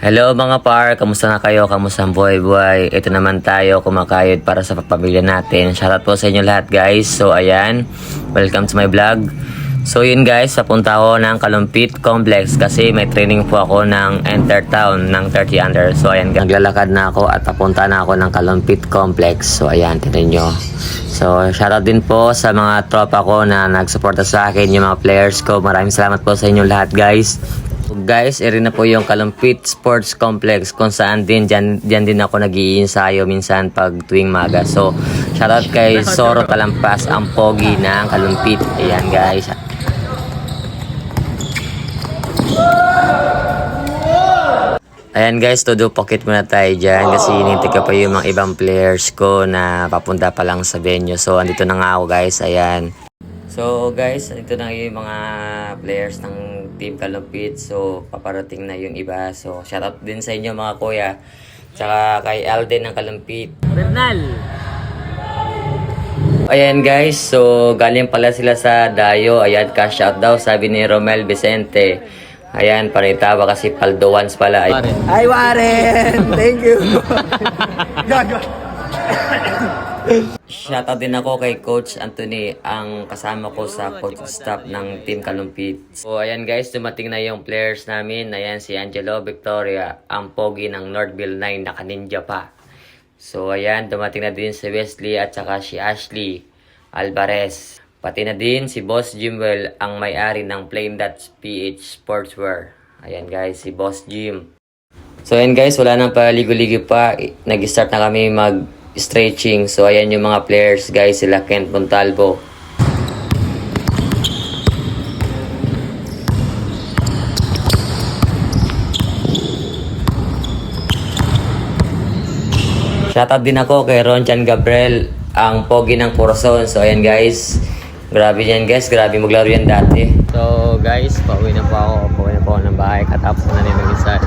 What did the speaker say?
Hello mga par, kamusta na kayo? Kamusta ang buhay-buhay? Ito naman tayo kumakayod para sa pamilya natin. Shoutout po sa inyo lahat guys. So ayan, welcome to my vlog. So yun guys, papunta ako ng Kalumpit Complex kasi may training po ako ng Enter Town ng 30 under. So ayan, naglalakad na ako at papunta na ako ng Kalumpit Complex. So ayan, tignan nyo. So shoutout din po sa mga tropa ko na nagsuporta sa akin, yung mga players ko. Maraming salamat po sa inyo lahat guys. So guys, eri na po yung Kalumpit Sports Complex kung saan din dyan din ako nag-iinsayo minsan pag tuwing maga. So shoutout kay Soro Talampas, ang pogi ng Kalumpit. Ayan guys. Ayan guys, todo pocket muna tayo dyan kasi hinintay ko pa yung mga ibang players ko na papunta pa lang sa venue. So andito na nga ako guys, ayan. So guys, andito na yung mga players ng Team Kalumpit. So paparating na yung iba. So shoutout din sa inyo mga kuya. Tsaka kay Alden ng Kalumpit. Bernal! Ayan guys, so galing pala sila sa Dayo. Ayan, cash out daw, sabi ni Romel Vicente. Ayan, panitawa kasi Paldo Ones pala. Ay, Warren! Thank you! Shoutout din ako kay Coach Anthony, ang kasama ko sa coach staff ng Team Kalumpit. So ayan guys, dumating na yung players namin. Ayan si Angelo Victoria, ang pogi ng Northville 9, naka-ninja pa. So ayan, dumating na din si Wesley at saka si Ashley Alvarez. Pati na din si Boss Jimwell, ang may-ari ng Flame.ph Sportswear. Ayan guys, si Boss Jim. So ayan guys, wala nang paligo-ligo pa. Nag-start na kami mag-stretching. So ayan yung mga players guys, sila Kent Montalvo. Shoutout din ako kay Ronchan Gabriel, ang pogi ng Corazon. So ayan guys, grabe yan guys, grabe maglaro yan dati. So guys, pauwi na po ako ng bahay, katapos na namin mag-start.